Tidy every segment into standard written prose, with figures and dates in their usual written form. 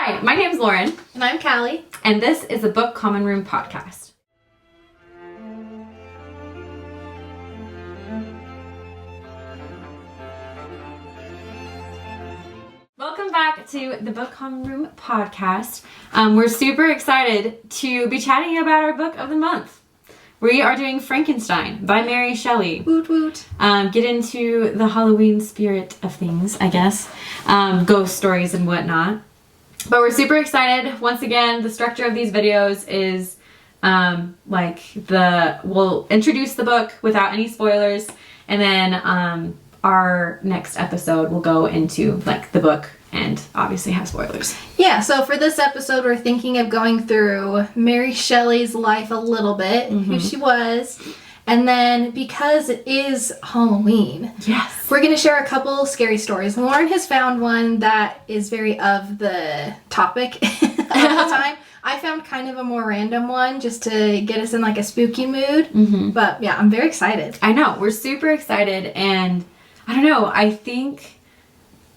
Hi, my name's Lauren. And I'm Callie. And this is the Book Common Room podcast. Welcome back to the Book Common Room podcast. We're super excited to be chatting about our book of the month. We are doing Frankenstein by Mary Shelley. Woot woot. Get into the Halloween spirit of things, I guess. Ghost stories and whatnot. But we're super excited. Once again, the structure of these videos is we'll introduce the book without any spoilers, and then our next episode will go into the book and obviously have spoilers. Yeah, so for this episode, we're thinking of going through Mary Shelley's life a little bit, who she was, and then because it is Halloween, yes, we're going to share a couple scary stories. Lauren has found one that is very of the topic of the time. I found kind of a more random one just to get us in a spooky mood, but yeah, I'm very excited. I know, we're super excited, and I don't know, I feel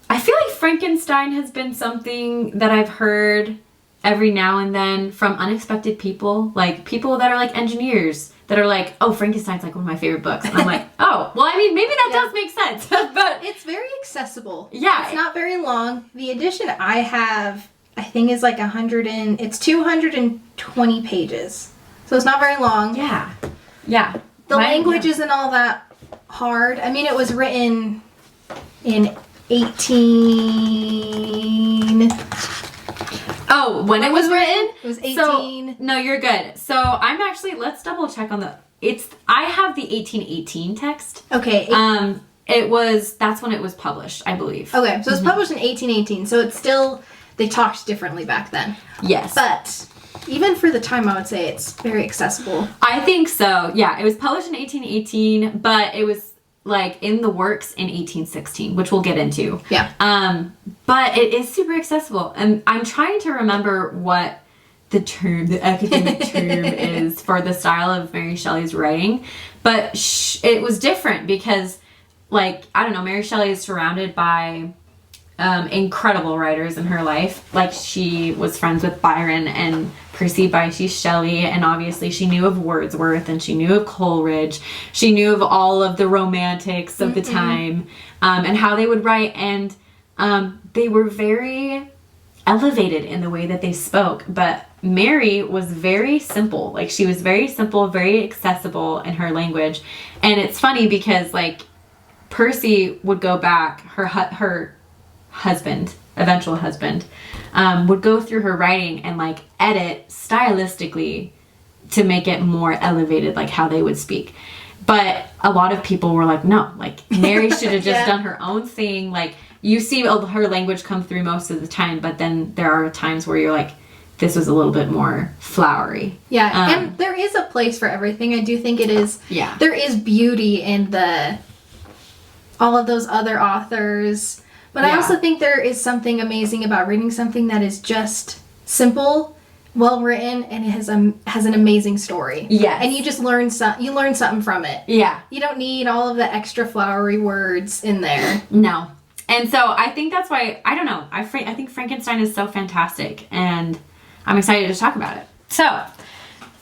like Frankenstein has been something that I've heard every now and then from unexpected people, people that are engineers that are oh, Frankenstein's one of my favorite books. And I'm oh, well, I mean, maybe that does make sense, but it's very accessible. Yeah. It's not very long. The edition I have, I think, is it's 220 pages. So it's not very long. Yeah. Yeah. The language isn't all that hard. I mean, it was written in 18... Oh, when it was written? It was 18... So, no, you're good. So I'm actually, let's double check on I have the 1818 text. Okay. That's when it was published, I believe. Okay, so it was published in 1818, so it's still, they talked differently back then. Yes. But even for the time, I would say it's very accessible. I think so. Yeah, it was published in 1818, but it was in the works in 1816, which we'll get into. Yeah. But it is super accessible, and I'm trying to remember what the academic term is for the style of Mary Shelley's writing, but it was different because, I don't know, Mary Shelley is surrounded by incredible writers in her life. She was friends with Byron and Percy Bysshe Shelley, and obviously she knew of Wordsworth and she knew of Coleridge. She knew of all of the romantics of the time, and how they would write, and they were very elevated in the way that they spoke. But Mary was very simple. She was very simple, very accessible in her language. And it's funny because Percy would go back, her husband, eventual husband, would go through her writing and edit stylistically to make it more elevated, how they would speak. But a lot of people were no, Mary should have just done her own thing. You see her language come through most of the time, but then there are times where you're this was a little bit more flowery. Yeah, and there is a place for everything. I do think it is. Yeah. There is beauty in all of those other authors. But I also think there is something amazing about reading something that is just simple, well written, and it has an amazing story. Yes. And you just learn something from it. Yeah. You don't need all of the extra flowery words in there. No. And so I think that's why, I don't know, I think Frankenstein is so fantastic, and I'm excited to talk about it. So,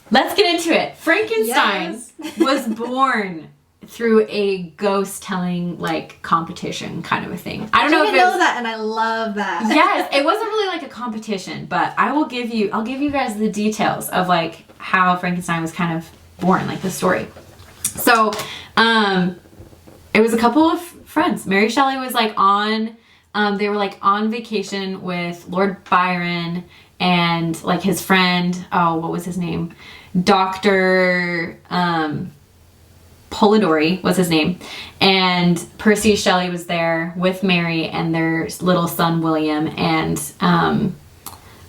let's get into it. Frankenstein was born through a ghost telling competition kind of a thing. I don't know if know that, and I love that. Yes, it wasn't really a competition, but I'll give you guys the details of how Frankenstein was kind of born, the story. So, it was a couple of friends. Mary Shelley was on vacation with Lord Byron and his friend, what was his name? Dr. Polidori was his name, and Percy Shelley was there with Mary and their little son William, and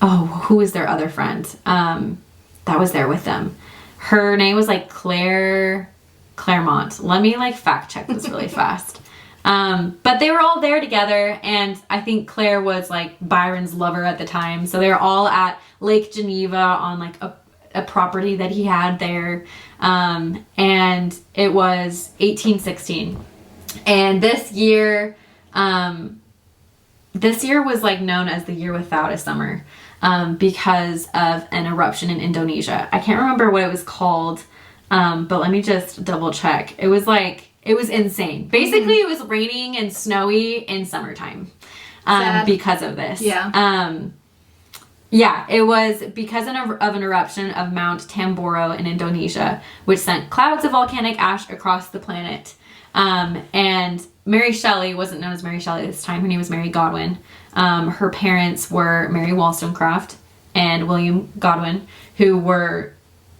who was their other friend that was there with them? Her name was Claremont. Let me fact check this really fast. But they were all there together, and I think Claire was Byron's lover at the time, so they were all at Lake Geneva on a property that he had there, and it was 1816. And this year, this year was like known as the year without a summer, because of an eruption in Indonesia. I can't remember what it was called, but let me just double check. It was insane. Basically, it was raining and snowy in summertime, because of this. Yeah. Yeah, it was because of an eruption of Mount Tambora in Indonesia, which sent clouds of volcanic ash across the planet. And Mary Shelley wasn't known as Mary Shelley at this time. Her name was Mary Godwin. Her parents were Mary Wollstonecraft and William Godwin, who were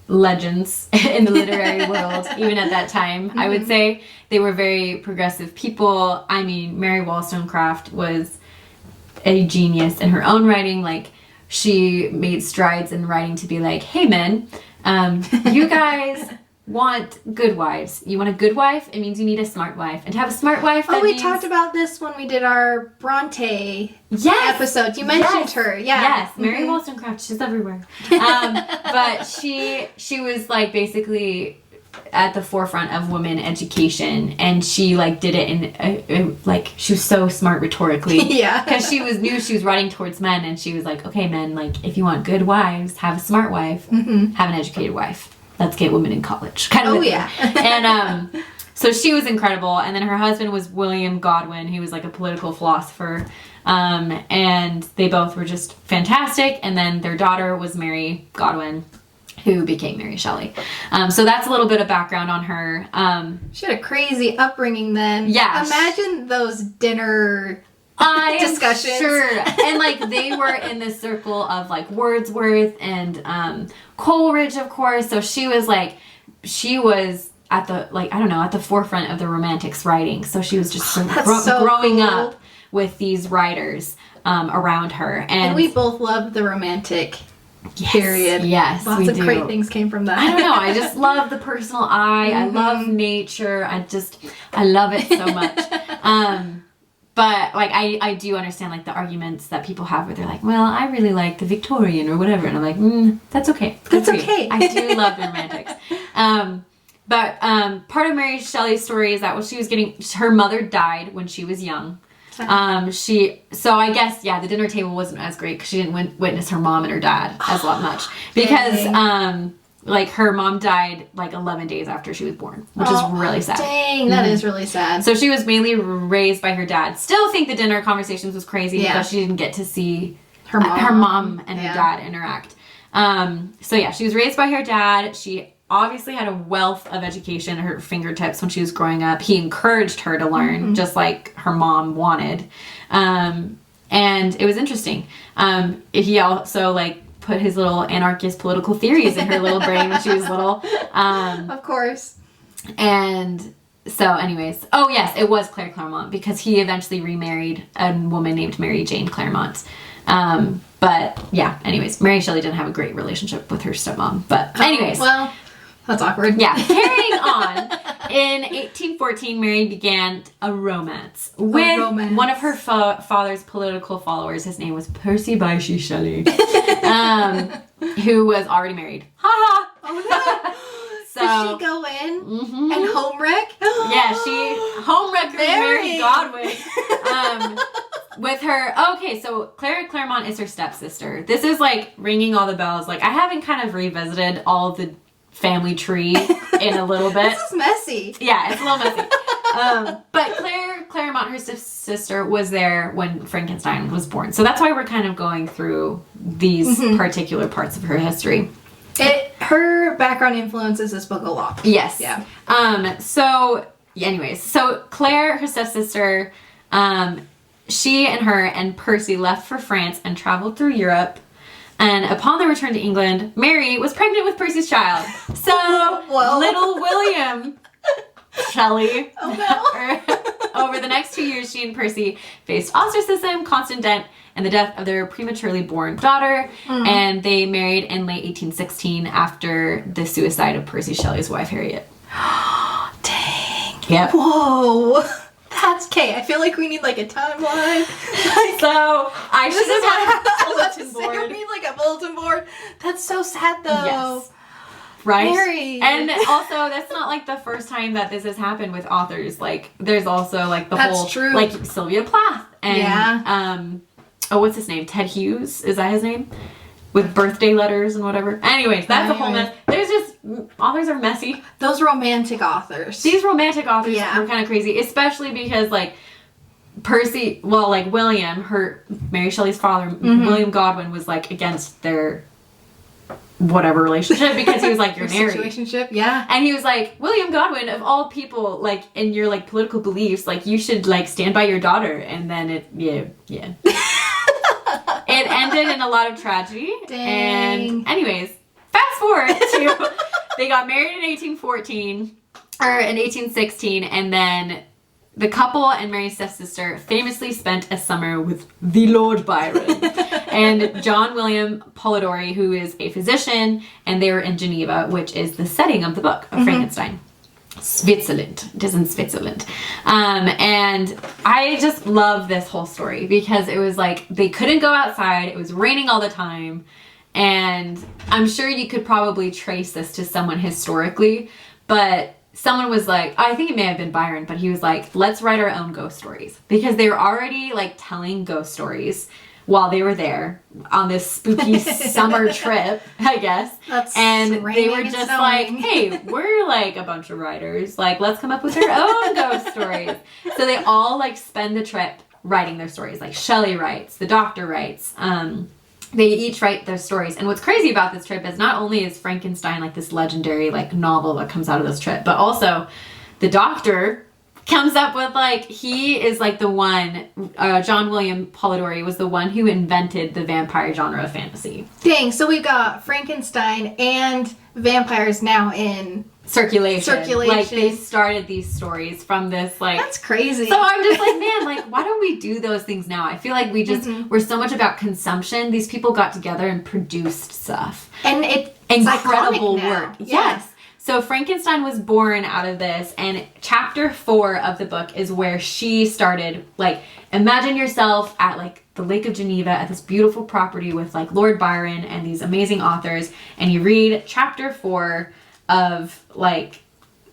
legends in the literary world, even at that time. I would say they were very progressive people. I mean, Mary Wollstonecraft was a genius in her own writing. Like, she made strides in writing to be like, hey men, you guys want good wives. You want a good wife? It means you need a smart wife. And to have a smart wife, that we talked about this when we did our Bronte episode. You mentioned her. Yeah. Yes. Mary Wollstonecraft, she's everywhere. But she was like basically at the forefront of women education, and she like did it in like, she was so smart rhetorically. Yeah. Because she knew she was writing towards men, and she was like, okay men, like if you want good wives, have a smart wife, have an educated wife. Let's get women in college. Kind of. Oh yeah. And so she was incredible. And then her husband was William Godwin. He was like a political philosopher. And they both were just fantastic. And then their daughter was Mary Godwin, who became Mary Shelley. So that's a little bit of background on her. She had a crazy upbringing then. Yeah. Imagine those dinner discussions. Sure. And like they were in this circle of like Wordsworth and Coleridge, of course. So she was at the, like, I don't know, at the forefront of the Romantics writing. So she was just growing up with these writers around her. And we both loved the Romantic period. Yes, lots of great things came from that. I don't know. I just love the personal eye. I love nature. I love it so much. But like I do understand like the arguments that people have where they're like, well, I really like the Victorian or whatever, and I'm like, that's okay. That's okay. I do love the Romantics. But part of Mary Shelley's story is that when she was her mother died when she was young. So I guess, the dinner table wasn't as great because she didn't witness her mom and her dad as much. Because, like, her mom died, like, 11 days after she was born, which is really sad. Dang, that is really sad. So she was mainly raised by her dad. Still think the dinner conversations was crazy because she didn't get to see her mom and her dad interact. She was raised by her dad. She obviously had a wealth of education at her fingertips when she was growing up. He encouraged her to learn, just like her mom wanted. And it was interesting. He also, like, put his little anarchist political theories in her little brain when she was little. Of course. And so anyways, oh yes, it was Claire Clairmont because he eventually remarried a woman named Mary Jane Clairmont. But yeah, anyways, Mary Shelley didn't have a great relationship with her stepmom. But anyways. Well, that's awkward. Yeah, carrying on. In 1814, Mary began a romance with one of her father's political followers. His name was Percy Bysshe Shelley, who was already married. Ha ha! Oh no! So, did she go in and home wreck? Yeah, she home wrecked Mary Godwin. With her, so Claire Clairmont is her stepsister. This is like ringing all the bells. Like I haven't kind of revisited all of the family tree in a little bit. This is messy. Yeah, it's a little messy. But Claire Clairmont, her sister, was there when Frankenstein was born. So that's why we're kind of going through these particular parts of her history. Her background influences this book a lot. Yes. Yeah. So Claire, her stepsister, she and her and Percy left for France and traveled through Europe. And upon their return to England, Mary was pregnant with Percy's child. So little William Shelley. Over the next 2 years, she and Percy faced ostracism, constant debt, and the death of their prematurely born daughter. And they married in late 1816 after the suicide of Percy Shelley's wife, Harriet. Dang. Yep. Whoa. That's okay. I feel like we need like a timeline. So I should have had a bulletin board. We need like a bulletin board. That's so sad though. Yes. Right? Mary. And also, that's not like the first time that this has happened with authors. Like, there's also like the whole, true. like Sylvia Plath And what's his name? Ted Hughes, is that his name? With birthday letters and whatever. Anyways, that's a whole mess. There's just, authors are messy. Those romantic authors. These romantic authors were kind of crazy, especially because, like, William, Mary Shelley's father, William Godwin, was, like, against their whatever relationship because he was like, you're married. Situationship, yeah. And he was like, William Godwin, of all people, like, in your, like, political beliefs, like, you should, like, stand by your daughter. And then it ended in a lot of tragedy. Dang. And anyways, fast forward to they got married in 1816, and then the couple and Mary's stepsister famously spent a summer with the Lord Byron and John William Polidori, who is a physician, and they were in Geneva, which is the setting of the book of Frankenstein. Switzerland. It is in Switzerland. And I just love this whole story because it was like they couldn't go outside. It was raining all the time. And I'm sure you could probably trace this to someone historically, but someone was like, I think it may have been Byron, but he was like, let's write our own ghost stories because they were already like telling ghost stories while they were there on this spooky summer trip, I guess. And they were just like, hey, we're like a bunch of writers. Like, let's come up with our own ghost stories. So they all like spend the trip writing their stories. Like Shelley writes, the doctor writes. They each write their stories. And what's crazy about this trip is not only is Frankenstein like this legendary like novel that comes out of this trip, but also the doctor comes up with like, he is like the one, John William Polidori was the one who invented the vampire genre of fantasy. Dang, so we've got Frankenstein and vampires now in circulation. Like they started these stories from this like... That's crazy. So I'm just like, man, like why don't we do those things now? I feel like we just, we're so much about consumption. These people got together and produced stuff. And it's incredible work. Yeah. Yes. So Frankenstein was born out of this, and chapter 4 of the book is where she started, like, imagine yourself at, like, the Lake of Geneva at this beautiful property with, like, Lord Byron and these amazing authors, and you read chapter 4 of, like,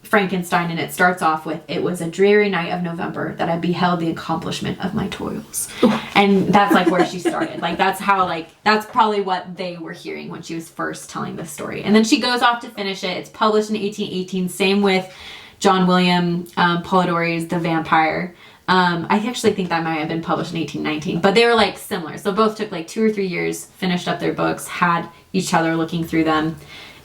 Frankenstein, and it starts off with, it was a dreary night of November that I beheld the accomplishment of my toils. And that's like where she started. Like that's how that's probably what they were hearing when she was first telling this story. And then she goes off to finish it. It's published in 1818. Same with John William Polidori's The Vampire. I actually think that might have been published in 1819, but they were like similar. So both took like 2 or 3 years, finished up their books, had each other looking through them.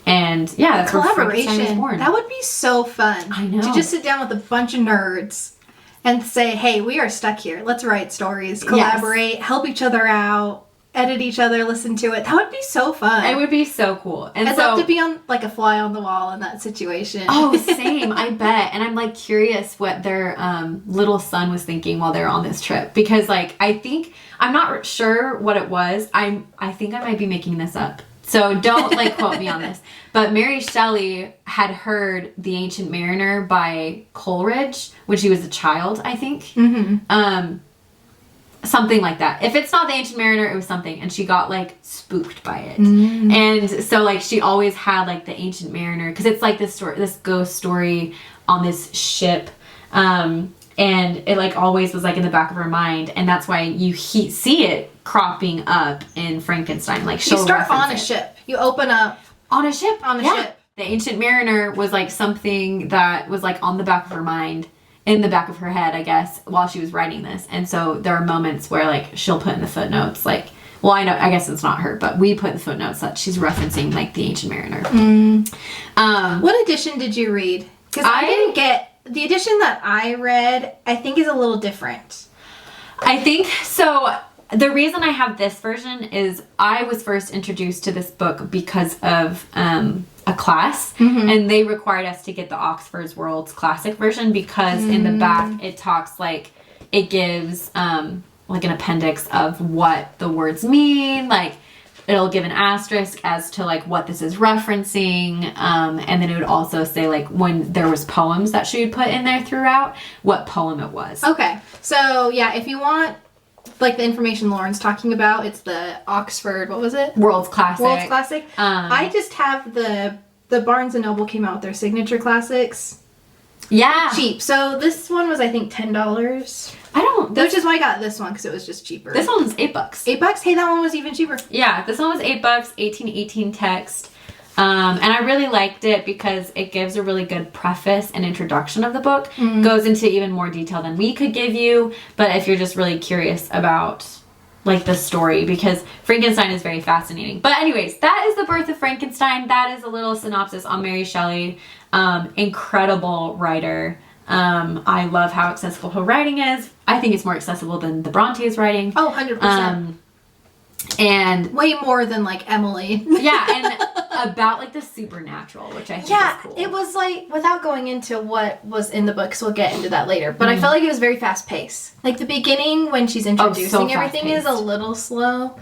And yeah, that's where Frankenstein was born. That would be so fun. I know. To just sit down with a bunch of nerds and say, hey, we are stuck here. Let's write stories, collaborate, help each other out, edit each other, listen to it. That would be so fun. It would be so cool. And I'd love to be on like a fly on the wall in that situation. Oh, same. I bet. And I'm like curious what their little son was thinking while they were on this trip. Because like, I'm not sure what it was. I think I might be making this up. So don't like quote me on this. But Mary Shelley had heard The Ancient Mariner by Coleridge when she was a child, I think. Mm-hmm. Something like that. If it's not The Ancient Mariner, it was something. And she got like spooked by it. Mm-hmm. And so like she always had like The Ancient Mariner. Because it's like this ghost story on this ship. And it like always was like in the back of her mind. And that's why you see it cropping up in Frankenstein. Like you start on a ship. You open up on a ship. On a ship. The Ancient Mariner was like something that was like on the back of her mind, in the back of her head, I guess, while she was writing this. And so there are moments where like she'll put in the footnotes like, well, I guess it's not her, but we put in the footnotes that she's referencing like The Ancient Mariner. What edition did you read? Because I didn't get the edition that I read. I think is a little different. I think so. The reason I have this version is I was first introduced to this book because of a class, and they required us to get the Oxford's World's Classic version because in the back it talks like, it gives like an appendix of what the words mean, like it'll give an asterisk as to like what this is referencing, and then it would also say like when there was poems that she would put in there throughout, what poem it was. Okay, so yeah, if you want like the information Lauren's talking about, it's the Oxford, what was it? World's Classic. World's Classic. I just have the Barnes & Noble came out with their signature classics. Yeah. cheap. So this one was, I think, $10. I don't. Which is why I got this one, because it was just cheaper. This one was $8. $8? Hey, that one was even cheaper. Yeah, this one was $8, 1818 text. And I really liked it because it gives a really good preface and introduction of the book. Goes into even more detail than we could give you. But if you're just really curious about like the story, because Frankenstein is very fascinating. But anyways, that is The Birth of Frankenstein. That is a little synopsis on Mary Shelley. Incredible writer. I love how accessible her writing is. I think it's more accessible than the Bronte's writing. Oh, 100%. And way more than like Emily. Yeah, and about like the supernatural, which I think is cool. It was like, without going into what was in the book, because we'll get into that later, but I felt like it was very fast paced. Like the beginning when she's introducing everything is a little slow,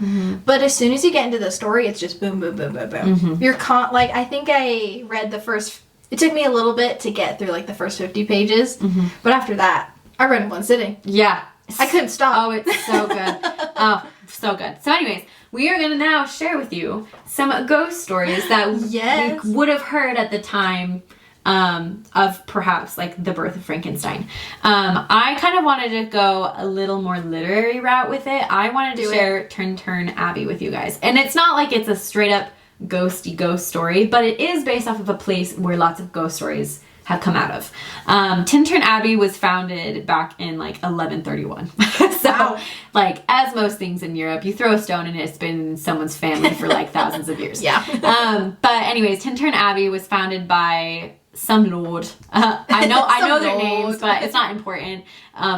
but as soon as you get into the story, it's just boom, boom, boom, boom, boom. You're like, I think I read the first, it took me a little bit to get through like the first 50 pages, but after that, I read in one sitting. Yeah. I couldn't stop. Oh, it's so good. Oh, so good. So anyways, we are going to now share with you some ghost stories that we would have heard at the time of perhaps like The Birth of Frankenstein. I kind of wanted to go a little more literary route with it. I wanted to share Tintern Abbey with you guys. And it's not like it's a straight up ghosty ghost story, but it is based off of a place where lots of ghost stories have come out of. Tintern Abbey was founded back in like 1131. So like as most things in Europe, you throw a stone and it's been in someone's family for like thousands of years. But anyways, Tintern Abbey was founded by some lord. I know their names, but it's not important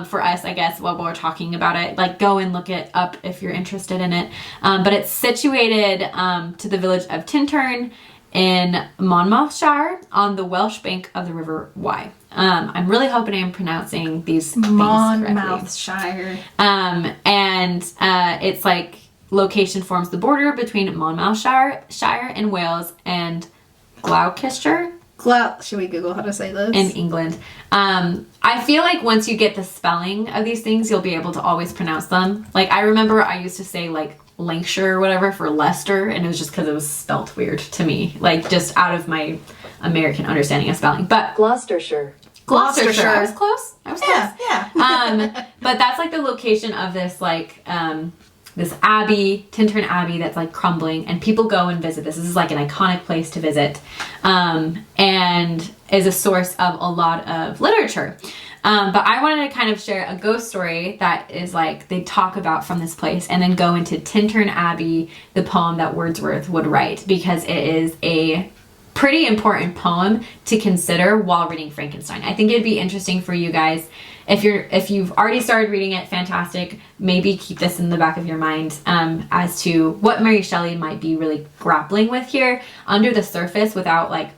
for us, I guess, while we're talking about it. Like go and look it up if you're interested in it. But it's situated to the village of Tintern in Monmouthshire on the Welsh bank of the River Wye. I'm really hoping I'm pronouncing these things correctly. Monmouthshire. And it's like location forms the border between Monmouthshire in Wales and Gloucestershire. Should we Google how to say this? In England. I feel like once you get the spelling of these things, you'll be able to always pronounce them. Like I remember I used to say like Lancashire or whatever for Leicester, and it was just because it was spelt weird to me, like just out of my American understanding of spelling. But Gloucestershire. I was close. Yeah. But that's like the location of this like this abbey, Tintern Abbey, that's like crumbling, and people go and visit this. This is like an iconic place to visit, and is a source of a lot of literature. But I wanted to kind of share a ghost story that is like they talk about from this place, and then go into Tintern Abbey, the poem that Wordsworth would write, because it is a pretty important poem to consider while reading Frankenstein. I think it'd be interesting for you guys if you've already started reading it. Fantastic. Maybe keep this in the back of your mind as to what Mary Shelley might be really grappling with here under the surface without like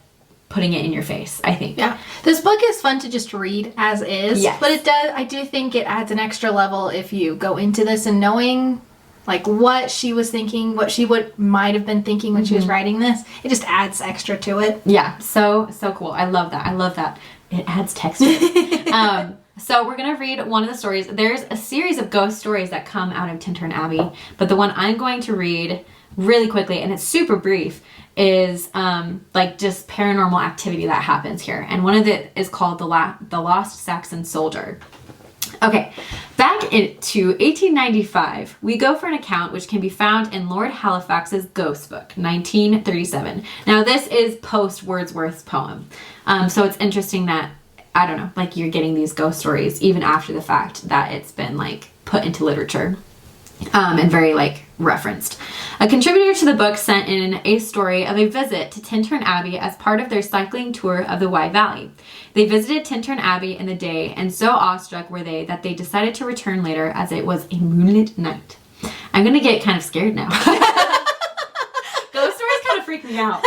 putting it in your face, I think. Yeah. This book is fun to just read as is. Yes. But I do think it adds an extra level if you go into this and knowing like what she was thinking, what she might have been thinking when she was writing this. It just adds extra to it. Yeah. So cool. I love that. It adds texture. So we're going to read one of the stories. There's a series of ghost stories that come out of Tintern Abbey, but the one I'm going to read really quickly, and it's super brief, is like just paranormal activity that happens here. And one of it is called the Lost Saxon Soldier. Okay, back to 1895, we go for an account which can be found in Lord Halifax's Ghost Book, 1937. Now this is post Wordsworth's poem. So it's interesting that, I don't know, like you're getting these ghost stories even after the fact that it's been like put into literature. And very like referenced. A contributor to the book sent in a story of a visit to Tintern Abbey as part of their cycling tour of the Wye Valley. They visited Tintern Abbey in the day, and so awestruck were they that they decided to return later as it was a moonlit night. I'm gonna get kind of scared now. Those stories kind of freak me out.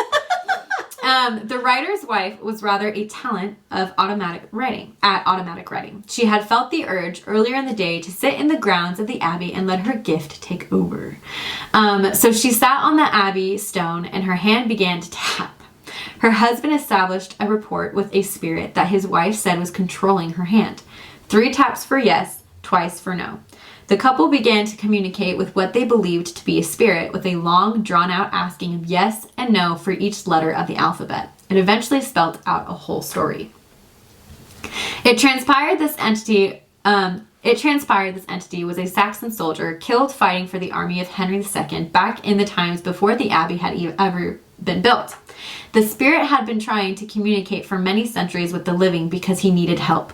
The writer's wife was rather a talent of automatic writing. She had felt the urge earlier in the day to sit in the grounds of the abbey and let her gift take over. So she sat on the abbey stone and her hand began to tap. Her husband established a rapport with a spirit that his wife said was controlling her hand. 3 taps for yes, twice for no. The couple began to communicate with what they believed to be a spirit with a long, drawn-out asking of yes and no for each letter of the alphabet. It eventually spelt out a whole story. It transpired this entity was a Saxon soldier killed fighting for the army of Henry II back in the times before the Abbey had ever been built. The spirit had been trying to communicate for many centuries with the living because he needed help.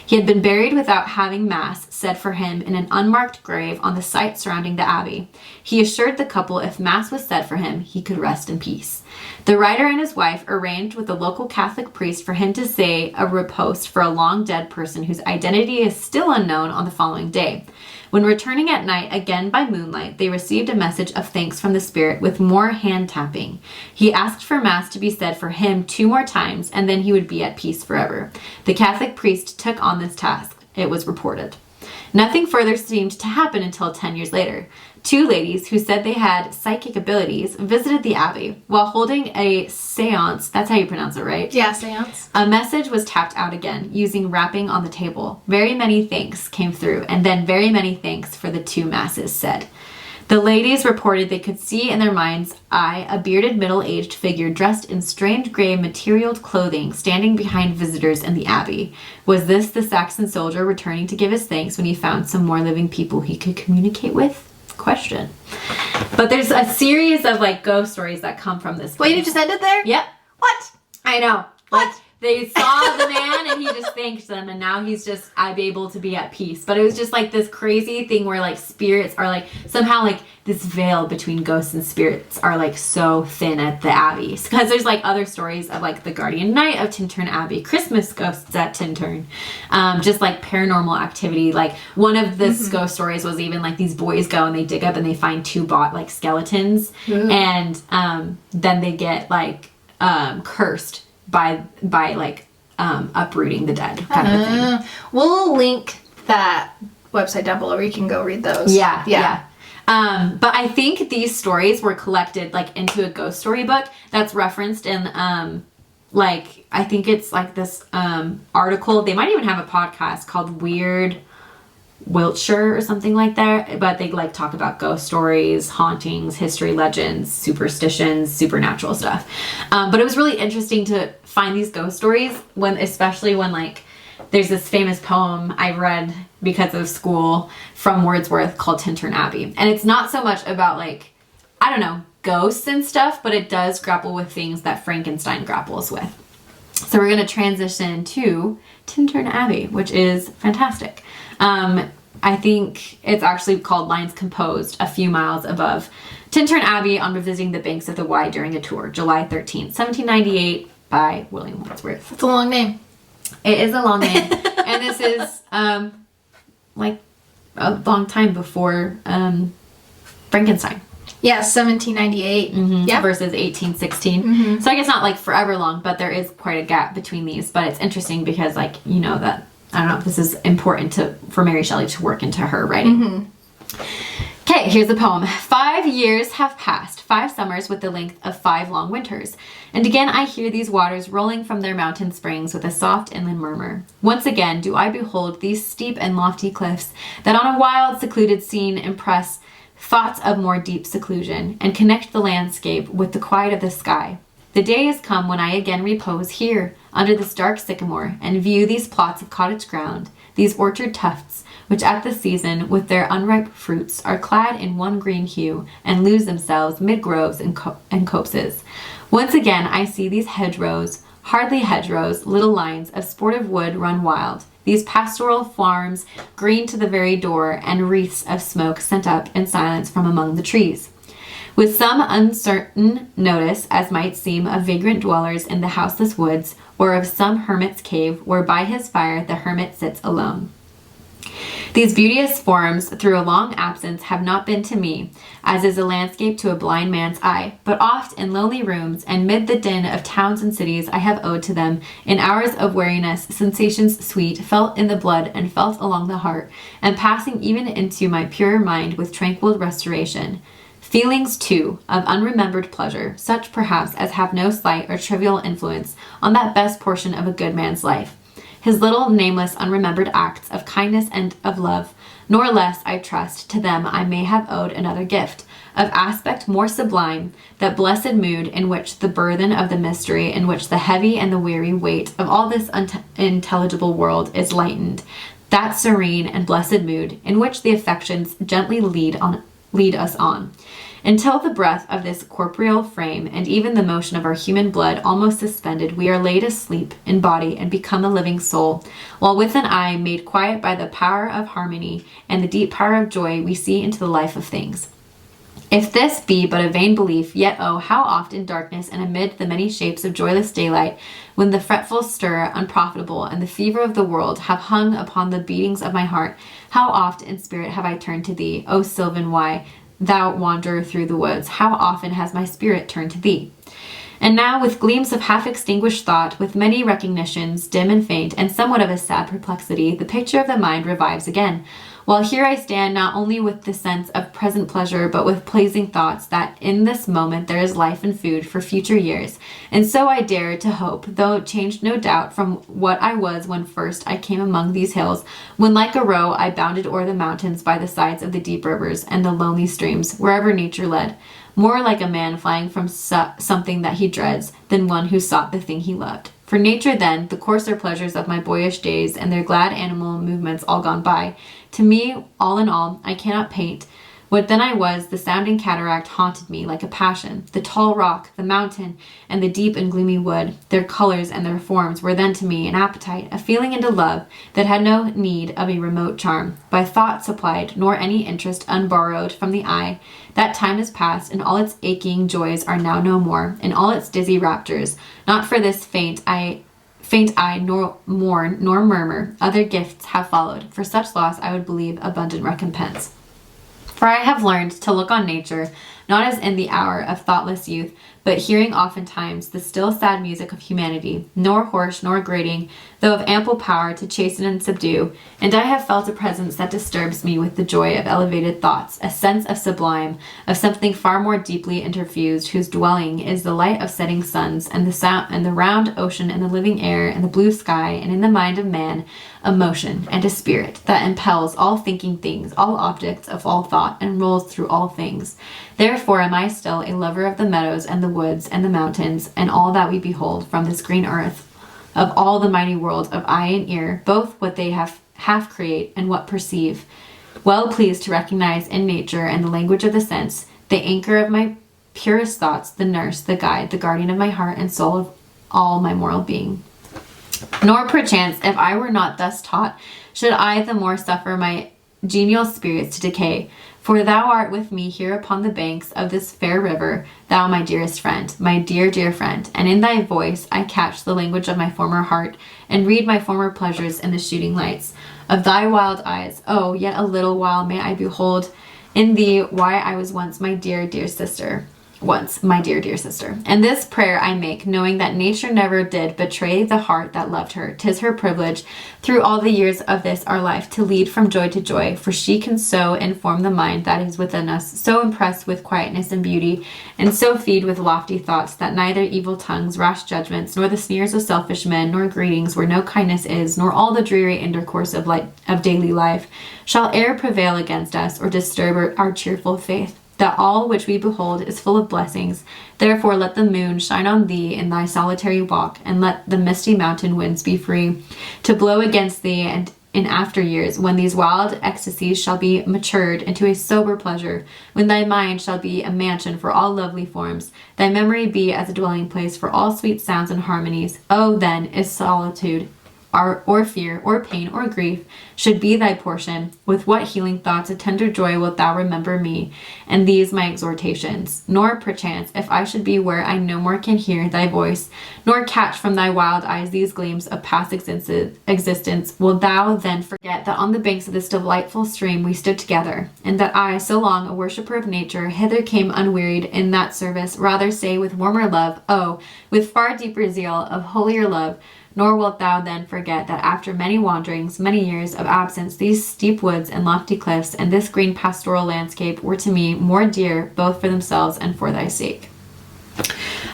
He had been buried without having mass said for him in an unmarked grave on the site surrounding the Abbey. He assured the couple if mass was said for him, he could rest in peace. The writer and his wife arranged with a local Catholic priest for him to say a riposte for a long dead person whose identity is still unknown on the following day. When returning at night, again by moonlight, they received a message of thanks from the spirit with more hand tapping. He asked for mass to be said for him 2 more times, and then he would be at peace forever. The Catholic priest took on this task, it was reported. Nothing further seemed to happen until 10 years later. 2 ladies who said they had psychic abilities visited the Abbey. While holding a seance, that's how you pronounce it, right? Yeah, seance. A message was tapped out again, using rapping on the table. Very many thanks came through, and then very many thanks for the 2 masses said. The ladies reported they could see in their mind's eye a bearded middle-aged figure dressed in strange gray materialed clothing standing behind visitors in the Abbey. Was this the Saxon soldier returning to give his thanks when he found some more living people he could communicate with? Question. But there's a series of like ghost stories that come from this place. Wait, you just ended there? Yep. What? I know. What? Like, they saw the man and he just thanked them, and now he's just able to be at peace. But it was just like this crazy thing where like spirits are like somehow like this veil between ghosts and spirits are like so thin at the Abbey. Because there's like other stories of like the guardian night of Tintern Abbey, Christmas ghosts at Tintern, just like paranormal activity. Like one of the ghost stories was even like these boys go and they dig up and they find 2 like skeletons, and then they get like cursed by like uprooting the dead kind of a thing. We'll link that website down below where you can go read those. Yeah. But I think these stories were collected like into a ghost story book that's referenced in like I think it's like this article. They might even have a podcast called Weird Wiltshire or something like that, but they like talk about ghost stories, hauntings, history, legends, superstitions, supernatural stuff. But it was really interesting to find these ghost stories especially when like there's this famous poem I read because of school from Wordsworth called Tintern Abbey. And it's not so much about like, I don't know, ghosts and stuff, but it does grapple with things that Frankenstein grapples with. So we're going to transition to Tintern Abbey, which is fantastic. I think it's actually called Lines Composed, a few miles above Tintern Abbey on revisiting the banks of the Wye during a tour, July 13th, 1798 by William Wordsworth. It's a long name. It is a long name. And this is like a long time before Frankenstein. Yeah, 1798. Yeah. Versus 1816. So I guess not like forever long, but there is quite a gap between these. But it's interesting because like, you know, that, I don't know if this is important for Mary Shelley to work into her writing. Okay, here's the poem. 5 years have passed, 5 summers with the length of 5 long winters. And again I hear these waters rolling from their mountain springs with a soft inland murmur. Once again do I behold these steep and lofty cliffs that on a wild, secluded scene impress thoughts of more deep seclusion, and connect the landscape with the quiet of the sky. The day is come when I again repose here, under this dark sycamore, and view these plots of cottage ground, these orchard tufts, which at the season, with their unripe fruits, are clad in one green hue, and lose themselves mid groves and copses. Once again I see these hedgerows, hardly hedgerows, little lines of sportive wood run wild, these pastoral farms green to the very door, and wreaths of smoke sent up in silence from among the trees. With some uncertain notice, as might seem, of vagrant dwellers in the houseless woods, or of some hermit's cave, where by his fire the hermit sits alone. These beauteous forms, through a long absence, have not been to me, as is a landscape to a blind man's eye, but oft in lonely rooms, and mid the din of towns and cities, I have owed to them, in hours of weariness, sensations sweet, felt in the blood and felt along the heart, and passing even into my purer mind with tranquil restoration. Feelings, too, of unremembered pleasure, such perhaps as have no slight or trivial influence on that best portion of a good man's life, his little nameless unremembered acts of kindness and of love, nor less, I trust, to them I may have owed another gift, of aspect more sublime, that blessed mood in which the burthen of the mystery, in which the heavy and the weary weight of all this unintelligible world is lightened, that serene and blessed mood in which the affections gently lead us on, until the breath of this corporeal frame and even the motion of our human blood almost suspended, we are laid asleep in body and become a living soul, while with an eye made quiet by the power of harmony and the deep power of joy, we see into the life of things. If this be but a vain belief, yet oh, how oft in darkness and amid the many shapes of joyless daylight, when the fretful stir, unprofitable, and the fever of the world have hung upon the beatings of my heart, how oft in spirit have I turned to thee, O Sylvan, why, thou wanderer through the woods, how often has my spirit turned to thee? And now, with gleams of half-extinguished thought, with many recognitions, dim and faint, and somewhat of a sad perplexity, the picture of the mind revives again, while here I stand not only with the sense of present pleasure, but with pleasing thoughts that in this moment there is life and food for future years. And so I dare to hope, though changed no doubt from what I was when first I came among these hills, when like a roe I bounded o'er the mountains by the sides of the deep rivers and the lonely streams, wherever nature led, more like a man flying from something that he dreads than one who sought the thing he loved. For nature then, the coarser pleasures of my boyish days and their glad animal movements all gone by, to me, all in all, I cannot paint. What then I was, the sounding cataract haunted me like a passion. The tall rock, the mountain, and the deep and gloomy wood, their colors and their forms were then to me an appetite, a feeling and a love that had no need of a remote charm, by thought supplied, nor any interest unborrowed from the eye. That time is past, and all its aching joys are now no more, and all its dizzy raptures. Not for this faint I nor mourn nor murmur. Other gifts have followed. For such loss I would believe abundant recompense. For I have learned to look on nature, not as in the hour of thoughtless youth, but hearing oftentimes the still sad music of humanity, nor harsh nor grating, though of ample power to chasten and subdue, and I have felt a presence that disturbs me with the joy of elevated thoughts, a sense of sublime, of something far more deeply interfused, whose dwelling is the light of setting suns, and the sound, and the round ocean, and the living air, and the blue sky, and in the mind of man, a motion and a spirit that impels all thinking things, all objects of all thought, and rolls through all things. Therefore am I still a lover of the meadows and the woods and the mountains, and all that we behold from this green earth, of all the mighty world of eye and ear, both what they half create and what perceive, well pleased to recognize in nature and the language of the sense, the anchor of my purest thoughts, the nurse, the guide, the guardian of my heart and soul, of all my moral being. Nor perchance, if I were not thus taught, should I the more suffer my genial spirits to decay. For thou art with me here upon the banks of this fair river, thou my dearest friend, my dear, dear friend, and in thy voice I catch the language of my former heart, and read my former pleasures in the shooting lights of thy wild eyes. Oh, yet a little while may I behold in thee why I was once my dear, dear sister. My dear, dear sister. And this prayer I make, knowing that nature never did betray the heart that loved her. 'Tis her privilege, through all the years of this our life, to lead from joy to joy, for she can so inform the mind that is within us, so impress with quietness and beauty, and so feed with lofty thoughts, that neither evil tongues, rash judgments, nor the sneers of selfish men, nor greetings where no kindness is, nor all the dreary intercourse of daily life, shall e'er prevail against us, or disturb our cheerful faith. That all which we behold is full of blessings. Therefore let the moon shine on thee in thy solitary walk, and let the misty mountain winds be free to blow against thee, and in after years, when these wild ecstasies shall be matured into a sober pleasure, when thy mind shall be a mansion for all lovely forms, thy memory be as a dwelling place for all sweet sounds and harmonies, oh then is solitude, or fear, or pain, or grief, should be thy portion, with what healing thoughts of tender joy wilt thou remember me, and these my exhortations. Nor perchance, if I should be where I no more can hear thy voice, nor catch from thy wild eyes these gleams of past existence, wilt thou then forget that on the banks of this delightful stream we stood together, and that I, so long a worshipper of nature, hither came unwearied in that service, rather say with warmer love, oh, with far deeper zeal of holier love. Nor wilt thou then forget that after many wanderings, many years of absence, these steep woods and lofty cliffs and this green pastoral landscape were to me more dear both for themselves and for thy sake.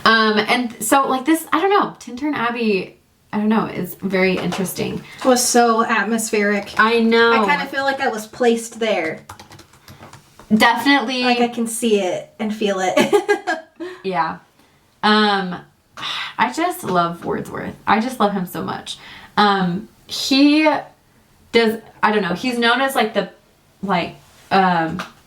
And so like this, I don't know, Tintern Abbey, I don't know, is very interesting. It was so atmospheric. I know. I kind of feel like I was placed there. Definitely. Like I can see it and feel it. Yeah. I just love Wordsworth. I just love him so much. He does, I don't know, he's known as like the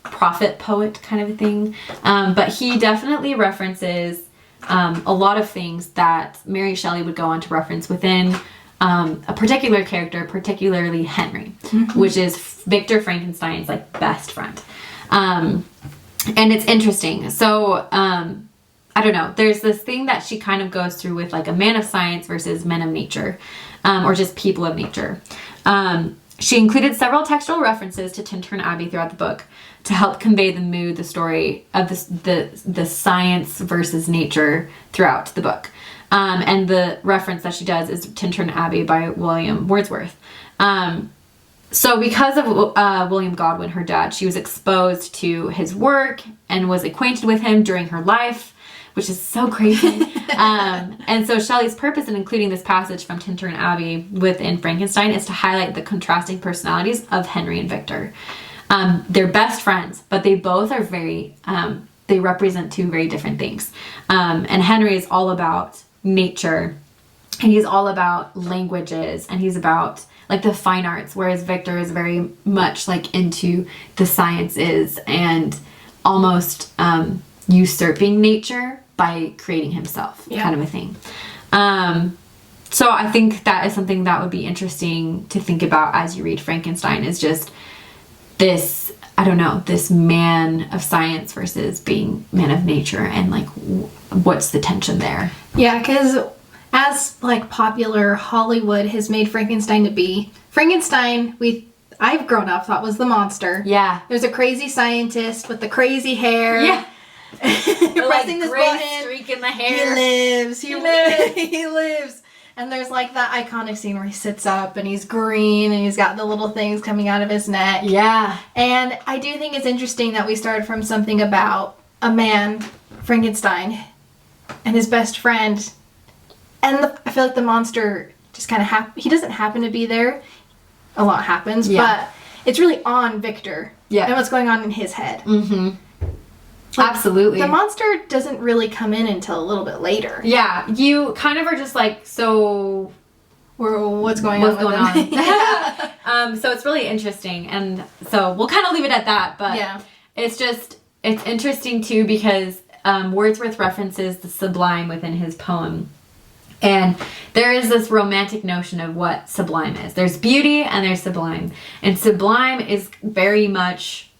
prophet poet kind of a thing. But he definitely references a lot of things that Mary Shelley would go on to reference within a particular character, particularly Henry, which is Victor Frankenstein's like best friend. And it's interesting. So, I don't know, there's this thing that she kind of goes through with like a man of science versus men of nature, or just people of nature. She included several textual references to Tintern Abbey throughout the book to help convey the mood, the story of the science versus nature throughout the book. And the reference that she does is Tintern Abbey by William Wordsworth. So because of William Godwin, her dad, she was exposed to his work and was acquainted with him during her life, which is so crazy. And so Shelley's purpose in including this passage from Tintern Abbey within Frankenstein is to highlight the contrasting personalities of Henry and Victor. They're best friends, but they both are very, they represent two very different things. And Henry is all about nature, and he's all about languages, and he's about like the fine arts, whereas Victor is very much like into the sciences and almost usurping nature by creating himself, kind of a thing. So I think that is something that would be interesting to think about as you read Frankenstein, is just this, I don't know, this man of science versus being man of nature, and like what's the tension there. Yeah, because as like popular Hollywood has made Frankenstein to be, Frankenstein I've grown up thought was the monster. Yeah. There's a crazy scientist with the crazy hair. Yeah. Pressing this button. Streak in the hair. He lives. And there's like that iconic scene where he sits up and he's green and he's got the little things coming out of his neck. Yeah. And I do think it's interesting that we started from something about a man, Frankenstein, and his best friend. And I feel like the monster just kind of he doesn't happen to be there. A lot happens, but it's really on Victor. Yeah. And what's going on in his head. Mm-hmm. Like, absolutely. The monster doesn't really come in until a little bit later. Yeah. You kind of are just like, so what's going on? So it's really interesting. And so we'll kind of leave it at that, but it's interesting too, because Wordsworth references the sublime within his poem. And there is this romantic notion of what sublime is. There's beauty and there's sublime. And sublime is very much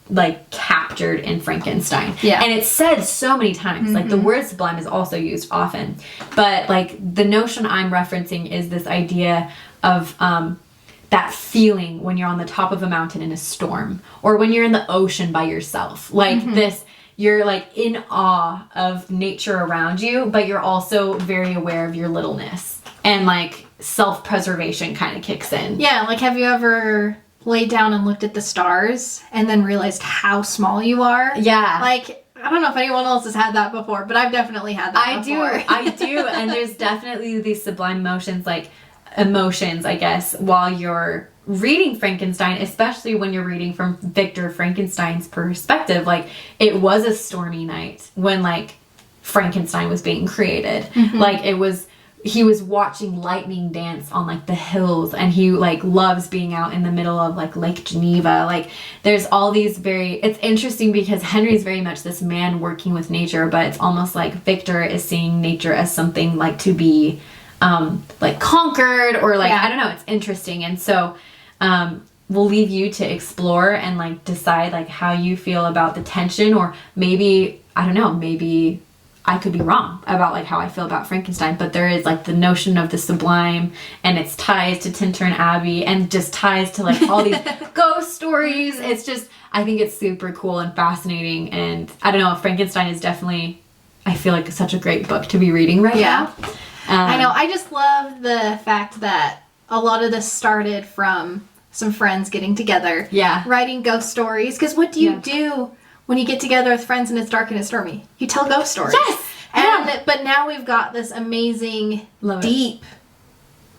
like captured in Frankenstein. Yeah. And it's said so many times. Like the word sublime is also used often. But like the notion I'm referencing is this idea of that feeling when you're on the top of a mountain in a storm, or when you're in the ocean by yourself. Like this, you're like in awe of nature around you, but you're also very aware of your littleness, and like self-preservation kind of kicks in. Yeah, like have you ever laid down and looked at the stars and then realized how small you are? Yeah. Like, I don't know if anyone else has had that before, but I've definitely had that before. I do. And there's definitely these sublime emotions, I guess, while you're reading Frankenstein, especially when you're reading from Victor Frankenstein's perspective. Like, it was a stormy night when like Frankenstein was being created. Like he was watching lightning dance on like the hills, and he like loves being out in the middle of like Lake Geneva. Like there's all these it's interesting because Henry's very much this man working with nature, but it's almost like Victor is seeing nature as something like to be like conquered, or like, I don't know, it's interesting. And so we'll leave you to explore and like decide like how you feel about the tension, or maybe, I don't know, maybe I could be wrong about like how I feel about Frankenstein, but there is like the notion of the sublime, and its ties to Tintern Abbey, and just ties to like all these ghost stories. It's just, I think it's super cool and fascinating. And I don't know, Frankenstein is definitely, I feel like such a great book to be reading right now. I know. I just love the fact that a lot of this started from some friends getting together, writing ghost stories. Because what do you do when you get together with friends and it's dark and it's stormy? You tell ghost stories. Yes. But now we've got this amazing, deep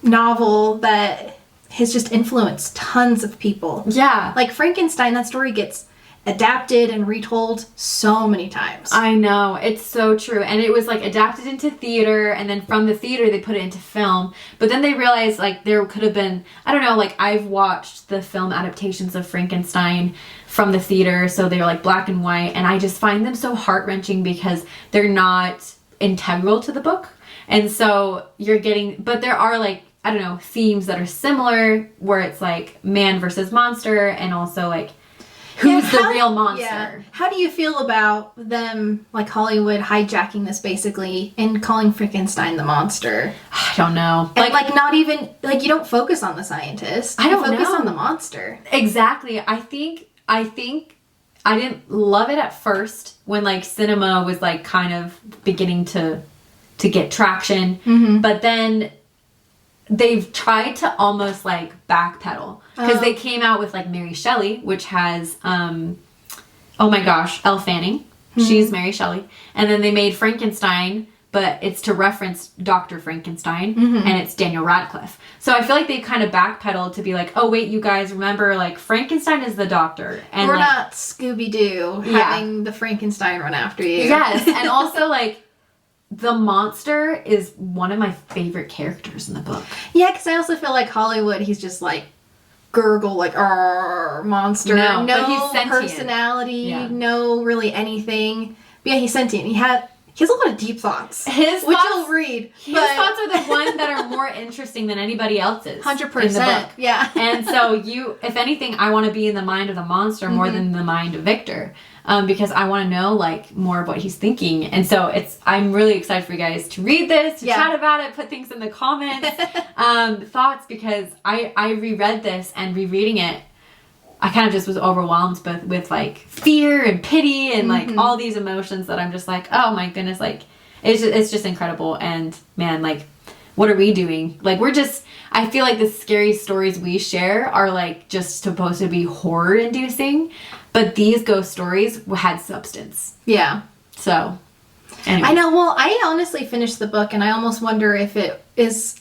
novel that has just influenced tons of people. Yeah. Like Frankenstein, that story gets adapted and retold so many times. I know, it's so true. And it was like adapted into theater, and then from the theater they put it into film. But then they realized like there could have been, I don't know, like I've watched the film adaptations of Frankenstein from the theater, so they're like black and white, and I just find them so heart-wrenching because they're not integral to the book. And so you're getting, but there are like, I don't know, themes that are similar where it's like man versus monster, and also like who's the real monster. Yeah. How do you feel about them, like Hollywood, hijacking this basically and calling Frankenstein the monster? I don't know. And like not even, like you don't focus on the scientist. I don't focus know. on the monster. Exactly. I think I didn't love it at first when like cinema was like kind of beginning to get traction. Mm-hmm. But then they've tried to almost like backpedal because they came out with like Mary Shelley, which has oh my gosh, Elle Fanning. Mm-hmm. She's Mary Shelley. And then they made Frankenstein, but it's to reference Dr. Frankenstein, and it's Daniel Radcliffe. So I feel like they kind of backpedaled to be like, oh wait, you guys remember like Frankenstein is the doctor, and we're like, not Scooby-Doo having the Frankenstein run after you. Yes, and also like the monster is one of my favorite characters in the book. Yeah, because I also feel like Hollywood, he's just like gurgle, like monster. No, but he's sentient. Personality, no really anything. But yeah, he's sentient. He has a lot of deep thoughts. His which thoughts, you'll read. His thoughts are the ones that are more interesting than anybody else's. 100%. In the book. Yeah. And so if anything, I want to be in the mind of the monster more than the mind of Victor. Because I want to know like more of what he's thinking. And so I'm really excited for you guys to read this, to chat about it, put things in the comments, thoughts, because I reread this, and rereading it, I kind of just was overwhelmed with like fear and pity and like all these emotions that I'm just like, oh my goodness, like it's just incredible. And man, like what are we doing? Like I feel like the scary stories we share are like just supposed to be horror inducing, but these ghost stories had substance. Yeah. So anyway. I know. Well, I honestly finished the book, and I almost wonder if it is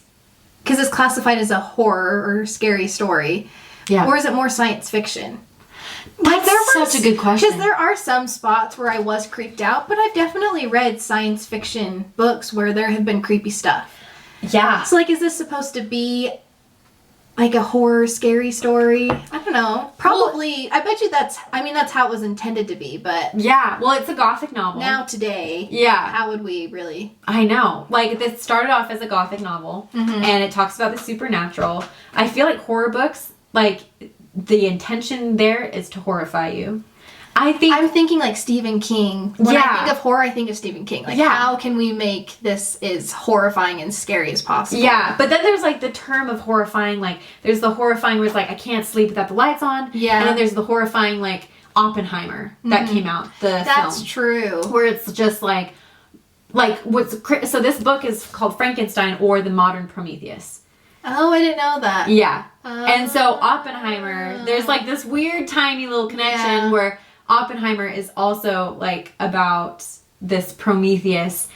because it's classified as a horror or scary story. Yeah. Or is it more science fiction? That's such a good question. Because there are some spots where I was creeped out, but I've definitely read science fiction books where there have been creepy stuff. Yeah. So, like, is this supposed to be, like, a horror, scary story? I don't know. Probably. Well, I bet you that's how it was intended to be, but... Yeah. Well, it's a gothic novel. Now, today... Yeah. How would we really... I know. Like, this started off as a gothic novel, and it talks about the supernatural. I feel like horror books... Like, the intention there is to horrify you. I'm thinking like Stephen King. When I think of horror, I think of Stephen King. Like, how can we make this as horrifying and scary as possible? Yeah, but then there's like the term of horrifying. Like, there's the horrifying where it's like, I can't sleep without the lights on. Yeah. And then there's the horrifying, like, Oppenheimer that came out, That's film. True. Where it's just like so this book is called Frankenstein, or the Modern Prometheus. Oh, I didn't know that. Yeah. And so Oppenheimer, there's like this weird tiny little connection where Oppenheimer is also like about this Prometheus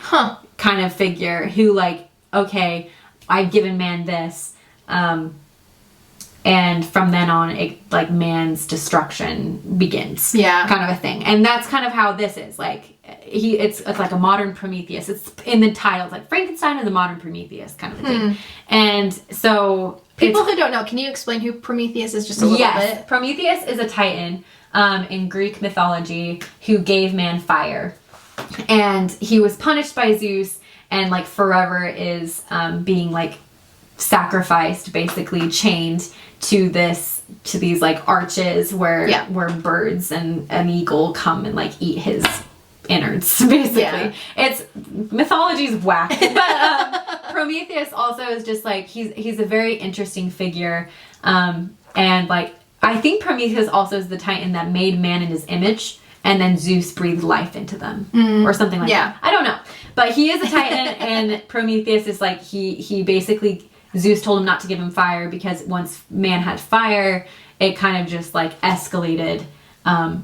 kind of figure who like, okay, I've given man this, and from then on, it, like, man's destruction begins. Yeah. Kind of a thing. And that's kind of how this is. Like, it's like a modern Prometheus. It's in the title. It's like Frankenstein and the Modern Prometheus kind of a thing. And so... People who don't know, can you explain who Prometheus is just a little bit? Yes. Prometheus is a titan in Greek mythology who gave man fire. And he was punished by Zeus and, like, forever is being, like, sacrificed, basically chained to these like arches where birds and an eagle come and like eat his innards, basically. It's mythology's whack. But Prometheus also is just like he's a very interesting figure, and like I think Prometheus also is the titan that made man in his image, and then Zeus breathed life into them, or something like that. I don't know, but he is a titan, and Prometheus is like he basically, Zeus told him not to give him fire because once man had fire, it kind of just like escalated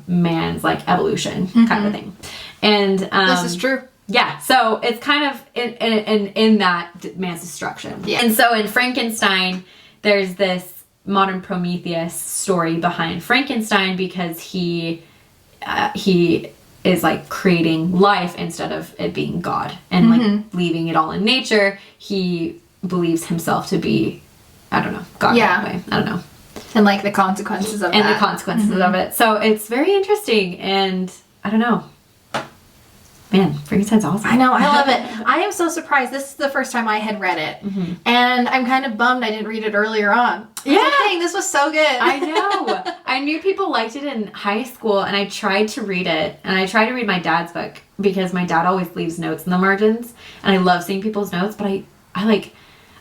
man's like evolution kind of a thing. And this is true. Yeah, so it's kind of in that man's destruction. Yeah. And so in Frankenstein, there's this modern Prometheus story behind Frankenstein because he he is like creating life instead of it being God, and like leaving it all in nature. He believes himself to be, I don't know, God that way. I don't know. And like the consequences of and the consequences of it. So it's very interesting, and I don't know. Man, Frankenstein's awesome. I know, I love it. I am so surprised. This is the first time I had read it. And I'm kind of bummed I didn't read it earlier on. Yeah. Dang, this was so good. I know. I knew people liked it in high school, and I tried to read it. And I tried to read my dad's book, because my dad always leaves notes in the margins. And I love seeing people's notes, but I like,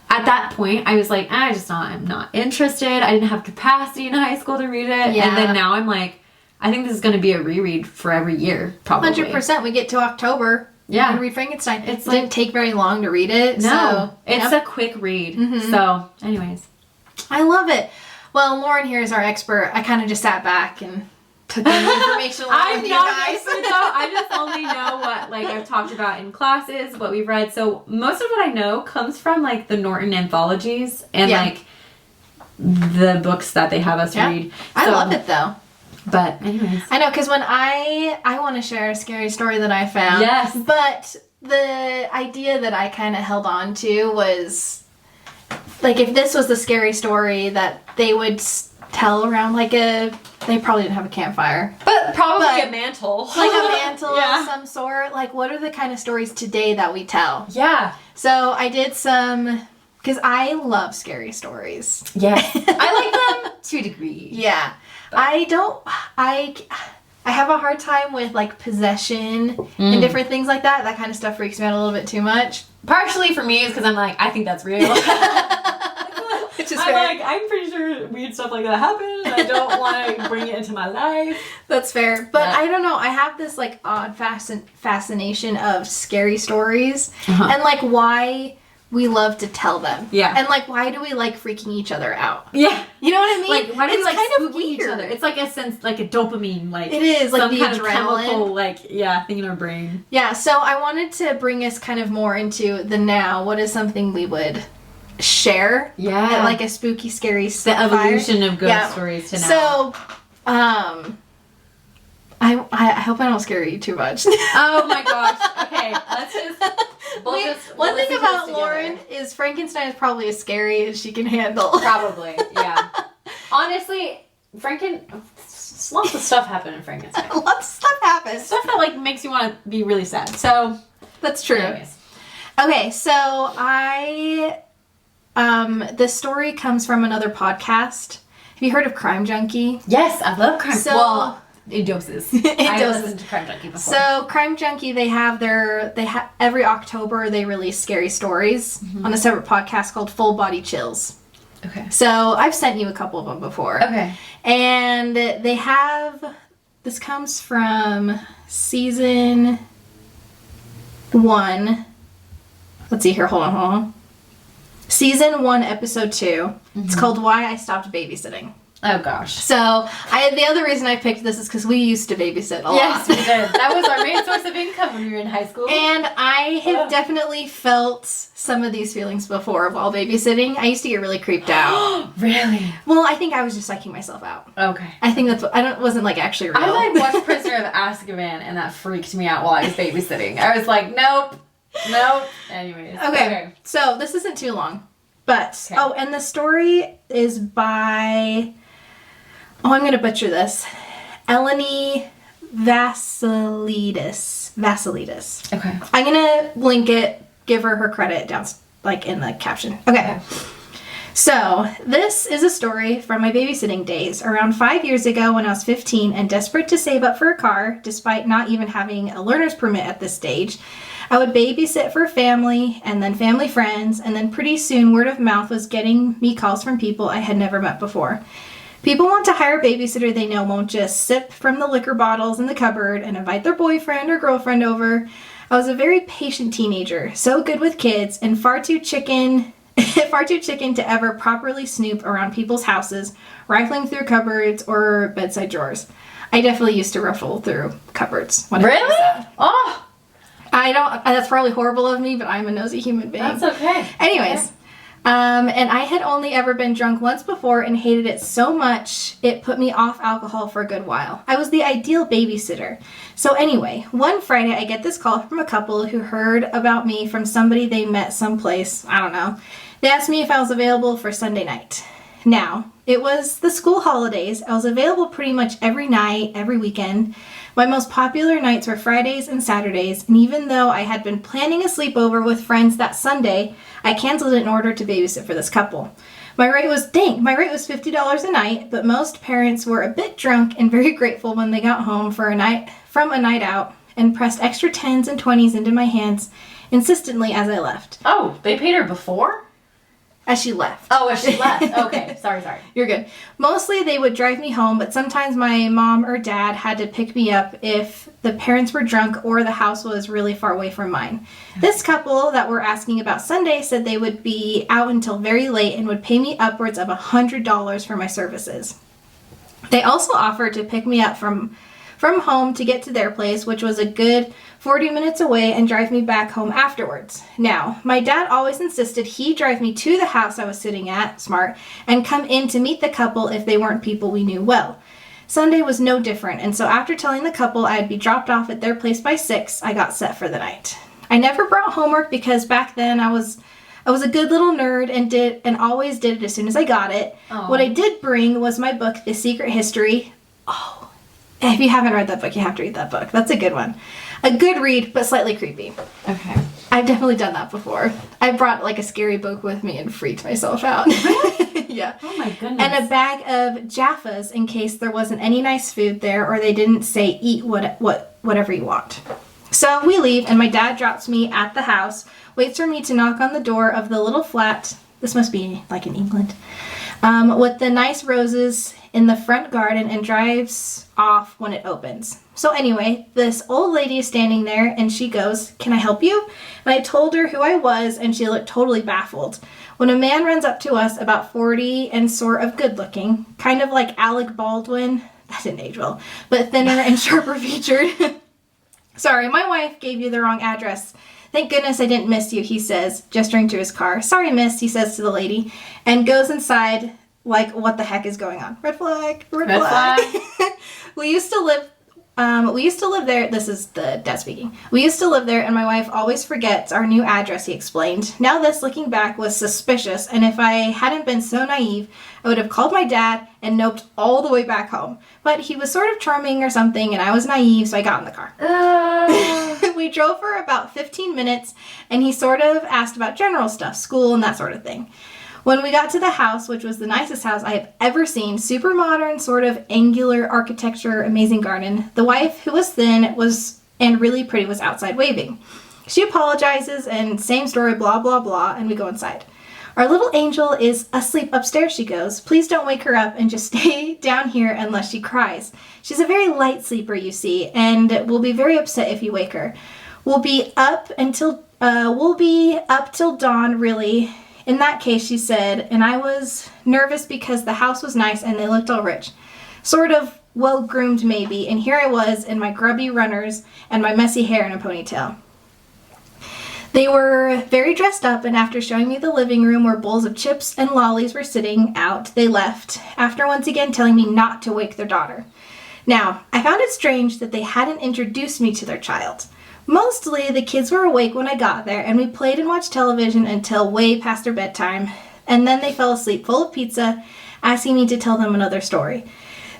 at that point, I was like, I'm not interested. I didn't have capacity in high school to read it. Yeah. And then now I'm like, I think this is going to be a reread for every year, probably. 100%. We get to October. Yeah. And read Frankenstein. It didn't take very long to read it. No. So, it's a quick read. So, anyways. I love it. Well, Lauren here is our expert. I kind of just sat back and took the information along with you guys. I just only know what, like, I've talked about in classes, what we've read. So, most of what I know comes from, like, the Norton anthologies and, like, the books that they have us read. So, I love it, though. But anyways. I know, because when I want to share a scary story that I found. Yes. But the idea that I kind of held on to was, like, if this was the scary story that they would tell around, like, they probably didn't have a campfire. But probably a mantle. Like a mantle of some sort. Like, what are the kind of stories today that we tell? Yeah. So I did some, because I love scary stories. Yeah. I like them to a degree. Yeah. I have a hard time with, like, possession and different things like that. That kind of stuff freaks me out a little bit too much. Partially for me is because I'm like, I think that's real. Which is I'm pretty sure weird stuff like that happened. I don't want to bring it into my life. That's fair. But I don't know. I have this, like, odd fascination of scary stories. And, like, why we love to tell them. Yeah. And, like, why do we like freaking each other out? Yeah. You know what I mean? Like, why do we like spooking each other? It's like a sense, like a dopamine, like. It is, like some the kind adrenaline. Of chemical, like, thing in our brain. Yeah, so I wanted to bring us kind of more into the now. What is something we would share? Yeah. At, like, a spooky, scary The evolution of ghost stories to now. So, I hope I don't scare you too much. Oh my gosh. Okay, let's just. One thing about Lauren is Frankenstein is probably as scary as she can handle. Probably, yeah. Honestly, lots of stuff happened in Frankenstein. Lots of stuff happens. Stuff that, like, makes you want to be really sad. So, that's true. Anyways. Okay, so the story comes from another podcast. Have you heard of Crime Junkie? Yes, I love Crime Junkie. In doses. I listened to Crime Junkie before. So Crime Junkie, they have every October they release scary stories on a separate podcast called Full Body Chills. Okay. So I've sent you a couple of them before. Okay. And they have, this comes from season 1. Let's see here, hold on. Season 1, episode 2. It's called Why I Stopped Babysitting. Oh gosh. So the other reason I picked this is because we used to babysit a lot. Yes, we did. That was our main source of income when we were in high school. And I have definitely felt some of these feelings before while babysitting. I used to get really creeped out. Really? Well, I think I was just psyching myself out. Okay. I think wasn't like actually real. I like watched Prisoner of Azkaban, and that freaked me out while I was babysitting. I was like, nope. Anyways. Okay. So this isn't too long, but and the story is by. Oh, I'm going to butcher this. Eleni Vasilidis. Okay. I'm going to link it, give her credit down, like, in the caption. Okay. So, this is a story from my babysitting days. Around 5 years ago when I was 15 and desperate to save up for a car, despite not even having a learner's permit at this stage, I would babysit for family and then family friends, and then pretty soon word of mouth was getting me calls from people I had never met before. People want to hire a babysitter they know won't just sip from the liquor bottles in the cupboard and invite their boyfriend or girlfriend over. I was a very patient teenager, so good with kids, and far too chicken to ever properly snoop around people's houses, rifling through cupboards or bedside drawers. I definitely used to ruffle through cupboards. Really? I don't. That's probably horrible of me, but I'm a nosy human being. That's okay. Anyways. And I had only ever been drunk once before and hated it so much it put me off alcohol for a good while. I was the ideal babysitter. So anyway, one Friday I get this call from a couple who heard about me from somebody they met someplace, I don't know. They asked me if I was available for Sunday night. Now, it was the school holidays. I was available pretty much every night, every weekend. My most popular nights were Fridays and Saturdays, and even though I had been planning a sleepover with friends that Sunday, I canceled it in order to babysit for this couple. My rate was $50 a night, but most parents were a bit drunk and very grateful when they got home from a night out and pressed extra 10s and 20s into my hands insistently as I left. Oh, they paid her before? As she left. Oh, as she left. Okay, sorry. You're good. Mostly they would drive me home, but sometimes my mom or dad had to pick me up if the parents were drunk or the house was really far away from mine. This couple that we're asking about Sunday said they would be out until very late and would pay me upwards of $100 for my services. They also offered to pick me up from home to get to their place, which was a good 40 minutes away, and drive me back home afterwards. Now, my dad always insisted he drive me to the house I was sitting at, smart, and come in to meet the couple if they weren't people we knew well. Sunday was no different, and so after telling the couple I'd be dropped off at their place by 6, I got set for the night. I never brought homework because back then I was a good little nerd and always did it as soon as I got it. Oh. What I did bring was my book, The Secret History. Oh, if you haven't read that book, you have to read that book. That's a good one. A good read, but slightly creepy. Okay. I've definitely done that before. I brought like a scary book with me and freaked myself out. Yeah. Oh my goodness. And a bag of Jaffas in case there wasn't any nice food there or they didn't say eat whatever you want. So we leave and my dad drops me at the house, waits for me to knock on the door of the little flat. This must be like in England. With the nice roses in the front garden and drives off when it opens. So anyway, this old lady is standing there and she goes, "Can I help you?" And I told her who I was and she looked totally baffled. When a man runs up to us about 40 and sort of good looking, kind of like Alec Baldwin, that didn't age well, but thinner and sharper featured. "Sorry, my wife gave you the wrong address. Thank goodness I didn't miss you," he says, gesturing to his car. "Sorry, miss," he says to the lady, and goes inside like, what the heck is going on? Red flag, red flag. We used to live there. This is the dad speaking. "We used to live there and my wife always forgets our new address," he explained. Now this, looking back, was suspicious, and if I hadn't been so naive, I would have called my dad and noped all the way back home. But he was sort of charming or something, and I was naive, so I got in the car. We drove for about 15 minutes, and he sort of asked about general stuff, school and that sort of thing. When we got to the house, which was the nicest house I have ever seen, super modern, sort of angular architecture, amazing garden, the wife, who was thin and really pretty, was outside waving. She apologizes and same story, blah, blah, blah, and we go inside. "Our little angel is asleep upstairs," she goes. "Please don't wake her up and just stay down here unless she cries. She's a very light sleeper, you see, and will be very upset if you wake her. We'll be up till dawn, really. In that case," she said, and I was nervous because the house was nice and they looked all rich. Sort of well-groomed maybe, and here I was in my grubby runners and my messy hair in a ponytail. They were very dressed up, and after showing me the living room where bowls of chips and lollies were sitting out, they left, after once again telling me not to wake their daughter. Now, I found it strange that they hadn't introduced me to their child. Mostly, the kids were awake when I got there, and we played and watched television until way past their bedtime, and then they fell asleep full of pizza, asking me to tell them another story.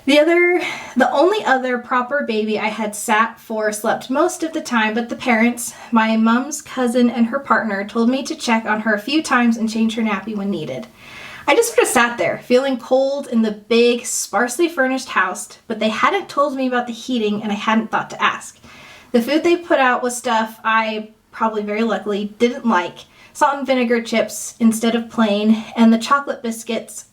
The only other proper baby I had sat for slept most of the time, but the parents, my mom's cousin and her partner, told me to check on her a few times and change her nappy when needed. I just sort of sat there, feeling cold in the big, sparsely furnished house, but they hadn't told me about the heating, and I hadn't thought to ask. The food they put out was stuff I, probably very luckily, didn't like. Salt and vinegar chips instead of plain, and the chocolate biscuits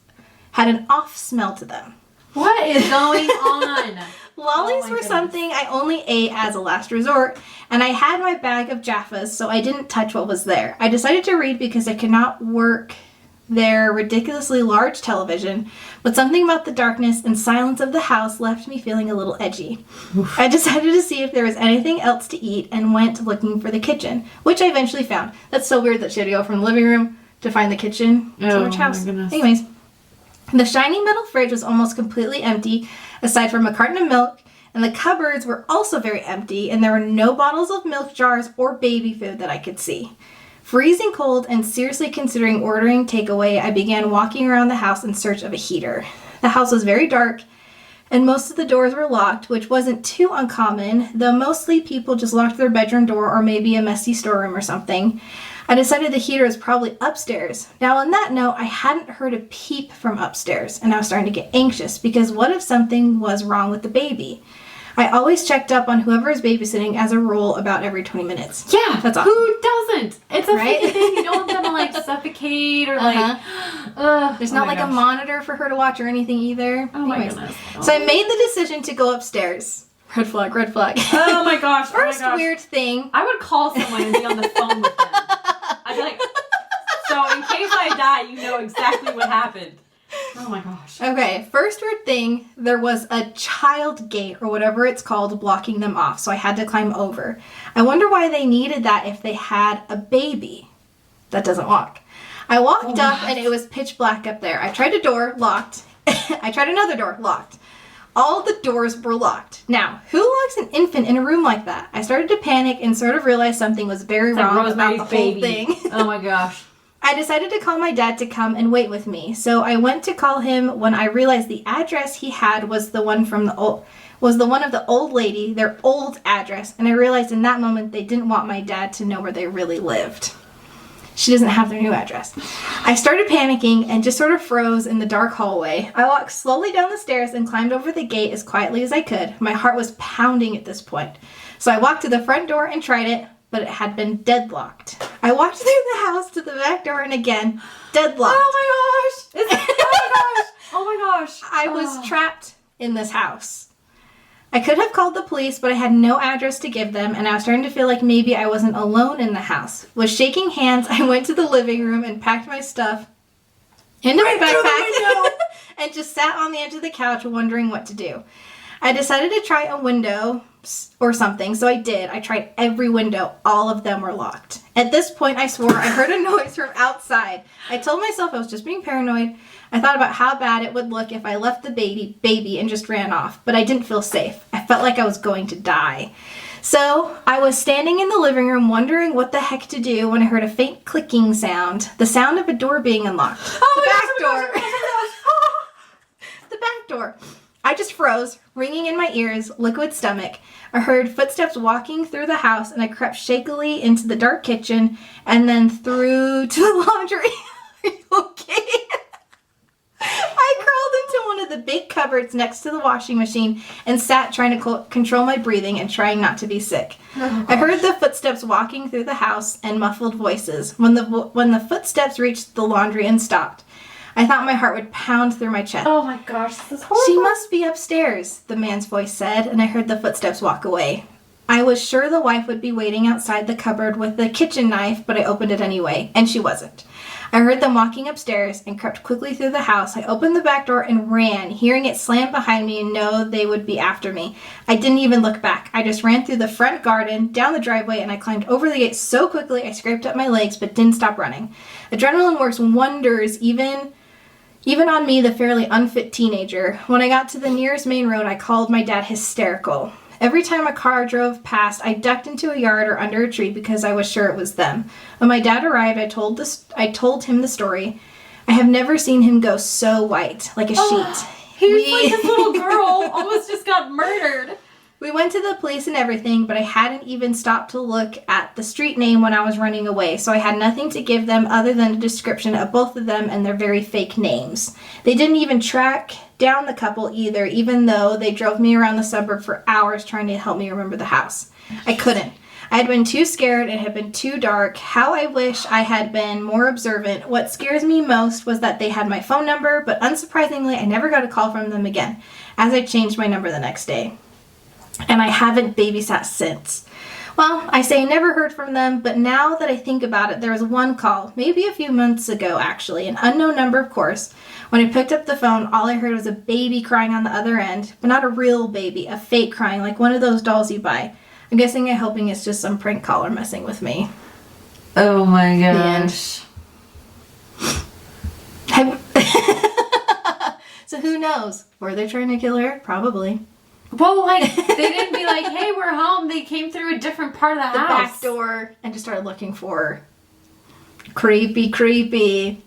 had an off smell to them. What is going on? Lollies were something I only ate as a last resort, and I had my bag of Jaffas, so I didn't touch what was there. I decided to read because I could not work their ridiculously large television, but something about the darkness and silence of the house left me feeling a little edgy. Oof. I decided to see if there was anything else to eat and went looking for the kitchen, which I eventually found. That's so weird that she had to go from the living room to find the kitchen. Oh, Which house? my goodness. Anyways, the shiny metal fridge was almost completely empty, aside from a carton of milk, and the cupboards were also very empty, and there were no bottles of milk jars or baby food that I could see. Freezing cold and seriously considering ordering takeaway, I began walking around the house in search of a heater. The house was very dark, and most of the doors were locked, which wasn't too uncommon, though mostly people just locked their bedroom door or maybe a messy storeroom or something. I decided the heater was probably upstairs. Now, on that note, I hadn't heard a peep from upstairs, and I was starting to get anxious because what if something was wrong with the baby? I always checked up on whoever is babysitting as a rule about every 20 minutes. Yeah, that's awesome. Who doesn't? It's a Right? freaking thing. You don't want them to like suffocate or like. There's not like a monitor for her to watch or anything either. Oh my Anyways. goodness. So I made the decision to go upstairs. Red flag, red flag. Oh my gosh. First oh my gosh. weird thing. I would call someone and be on the phone with them. I'd be like, so in case I die, you know exactly what happened. Oh my gosh. Okay, first weird thing, there was a child gate or whatever it's called blocking them off, so I had to climb over. I wonder why they needed that if they had a baby that doesn't walk. I walked up and it was pitch black up there. I tried a door, locked. I tried another door, locked. All the doors were locked. Now, who locks an infant in a room like that? I started to panic and sort of realized something was very wrong about the whole thing. Oh my gosh. I decided to call my dad to come and wait with me. So I went to call him when I realized the address he had was the one from the old of the old lady, their old address, and I realized in that moment they didn't want my dad to know where they really lived. She doesn't have their new address. I started panicking and just sort of froze in the dark hallway. I walked slowly down the stairs and climbed over the gate as quietly as I could. My heart was pounding at this point. So I walked to the front door and tried it, but it had been deadlocked. I walked through the house to the back door and again, deadlocked. Oh my gosh. Oh my gosh. I was trapped in this house. I could have called the police, but I had no address to give them, and I was starting to feel like maybe I wasn't alone in the house. With shaking hands, I went to the living room and packed my stuff into my backpack and just sat on the edge of the couch wondering what to do. I decided to try a window or something, so I did. I tried every window. All of them were locked. At this point, I swore I heard a noise from outside. I told myself I was just being paranoid. I thought about how bad it would look if I left the baby and just ran off, but I didn't feel safe. I felt like I was going to die. So I was standing in the living room wondering what the heck to do when I heard a faint clicking sound, the sound of a door being unlocked. The back door. I just froze, ringing in my ears, liquid stomach. I heard footsteps walking through the house, and I crept shakily into the dark kitchen and then through to the laundry. Are you okay? I crawled into one of the big cupboards next to the washing machine and sat trying to control my breathing and trying not to be sick. I heard the footsteps walking through the house and muffled voices. When the footsteps reached the laundry and stopped, I thought my heart would pound through my chest. Oh my gosh, this is horrible. She must be upstairs, the man's voice said, and I heard the footsteps walk away. I was sure the wife would be waiting outside the cupboard with the kitchen knife, but I opened it anyway, and she wasn't. I heard them walking upstairs and crept quickly through the house. I opened the back door and ran, hearing it slam behind me and know they would be after me. I didn't even look back. I just ran through the front garden, down the driveway, and I climbed over the gate so quickly I scraped up my legs but didn't stop running. Adrenaline works wonders even on me, the fairly unfit teenager. When I got to the nearest main road, I called my dad hysterical. Every time a car drove past, I ducked into a yard or under a tree because I was sure it was them. When my dad arrived, I told him the story. I have never seen him go so white, like a sheet. He was like this little girl, almost just got murdered. We went to the police and everything, but I hadn't even stopped to look at the street name when I was running away, so I had nothing to give them other than a description of both of them and their very fake names. They didn't even track down the couple either, even though they drove me around the suburb for hours trying to help me remember the house. I couldn't. I had been too scared. It had been too dark. How I wish I had been more observant. What scares me most was that they had my phone number, but unsurprisingly, I never got a call from them again, as I changed my number the next day. And I haven't babysat since. Well, I say I never heard from them, but now that I think about it, there was one call, maybe a few months ago actually, an unknown number of course. When I picked up the phone, all I heard was a baby crying on the other end, but not a real baby, a fake crying, like one of those dolls you buy. I'm guessing and hoping it's just some prank caller messing with me. Oh my gosh. So who knows? Were they trying to kill her? Probably. Well, like, they didn't be like, hey, we're home. They came through a different part of the house. Back door and just started looking for her. Creepy.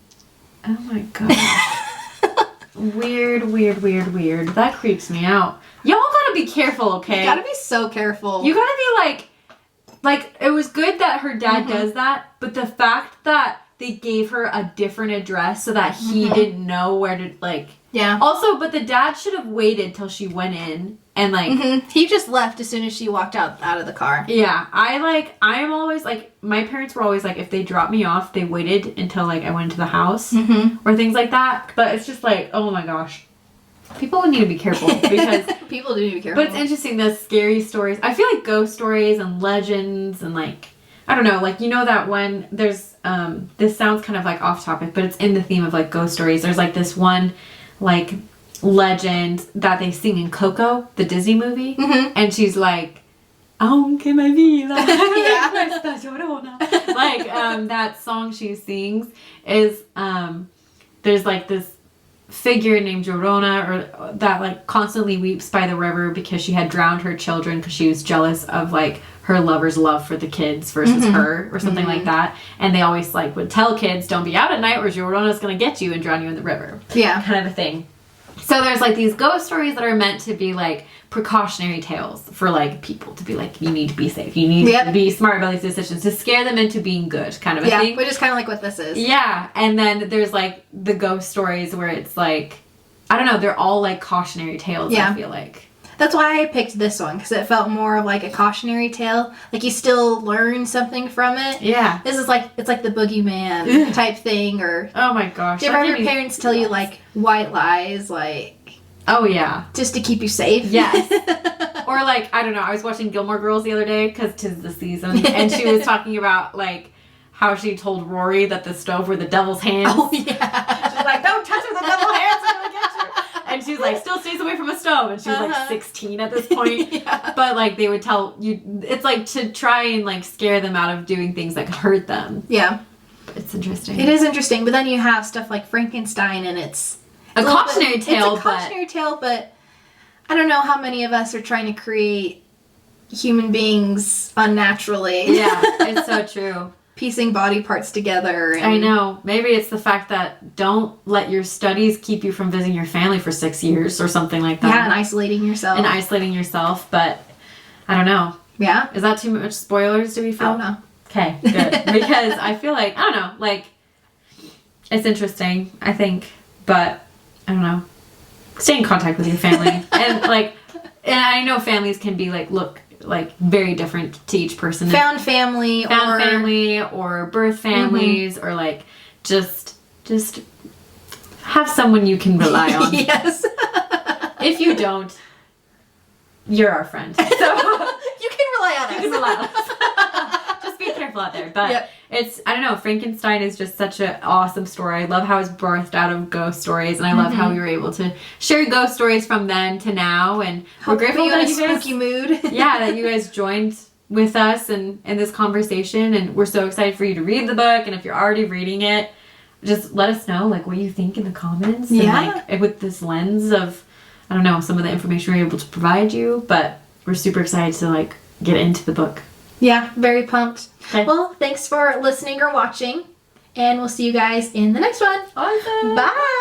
Oh my god. Weird. That creeps me out. Y'all gotta be careful, okay? You gotta be so careful. You gotta be like, it was good that her dad does that, but the fact that they gave her a different address so that he didn't know where to, like... Yeah. Also, but the dad should have waited till she went in and, like... He just left as soon as she walked out of the car. Yeah. I'm always, like... My parents were always, like, if they dropped me off, they waited until, like, I went into the house. Or things like that. But it's just, like, oh my gosh. People need to be careful because... People do need to be careful. But it's interesting, those scary stories. I feel like ghost stories and legends and, like... I don't know, like, you know that one... There's, this sounds kind of, like, off topic, but it's in the theme of, like, ghost stories. There's, like, this one... like legend that they sing in Coco, the Disney movie, and she's like, aunque me vida cuesta llorona. Like that song she sings is there's like this figure named Llorona or that like constantly weeps by the river because she had drowned her children because she was jealous of like her lover's love for the kids versus her or something like that, and they always like would tell kids don't be out at night or Llorona's gonna get you and drown you in the river, kind of a thing. So there's like these ghost stories that are meant to be like precautionary tales for like people to be like, you need to be safe, you need to be smart about these decisions, to scare them into being good, kind of a thing. Which is kind of like what this is. Yeah, and then there's like the ghost stories where it's like, I don't know, they're all like cautionary tales. I feel like that's why I picked this one, because it felt more of like a cautionary tale. Like you still learn something from it. Yeah. This is like, it's like the boogeyman type thing, or... Oh my gosh. Do you remember your parents tell you like white lies, like... Oh yeah. Just to keep you safe? Yes. Or like, I don't know, I was watching Gilmore Girls the other day, because 'tis the season, and she was talking about like how she told Rory that the stove were the devil's hands. Oh yeah. She's like, don't touch her, the devil's hands are gonna get you. And she's like, still stays away from a stove. And she was like 16 at this point. But like they would tell you, it's like to try and like scare them out of doing things that could hurt them. Yeah. It's interesting. It is interesting. But then you have stuff like Frankenstein, and it's a cautionary tale. It's a cautionary tale, but I don't know how many of us are trying to create human beings unnaturally. Yeah, it's so true. Piecing body parts together. And... I know. Maybe it's the fact that don't let your studies keep you from visiting your family for 6 years or something like that. Yeah, and isolating yourself. But I don't know. Yeah. Is that too much spoilers, do we feel? Oh, no. Okay, good. Because I feel like, I don't know, like, it's interesting, I think, but I don't know. Stay in contact with your family. And I know families can be like very different to each person. Found family or birth families or like just have someone you can rely on. Yes. If you don't, you're our friend. So you can rely on us. You can rely on us. Just be careful out there. But it's, I don't know, Frankenstein is just such an awesome story. I love how it's birthed out of ghost stories, and I love how we were able to share ghost stories from then to now, and we're grateful that you guys, spooky mood. that you guys joined with us in this conversation, and we're so excited for you to read the book. And if you're already reading it, just let us know like what you think in the comments. And like with this lens of, I don't know, some of the information we're able to provide you, but we're super excited to like get into the book. Yeah, very pumped. Okay. Well, thanks for listening or watching, and we'll see you guys in the next one. Awesome. Bye.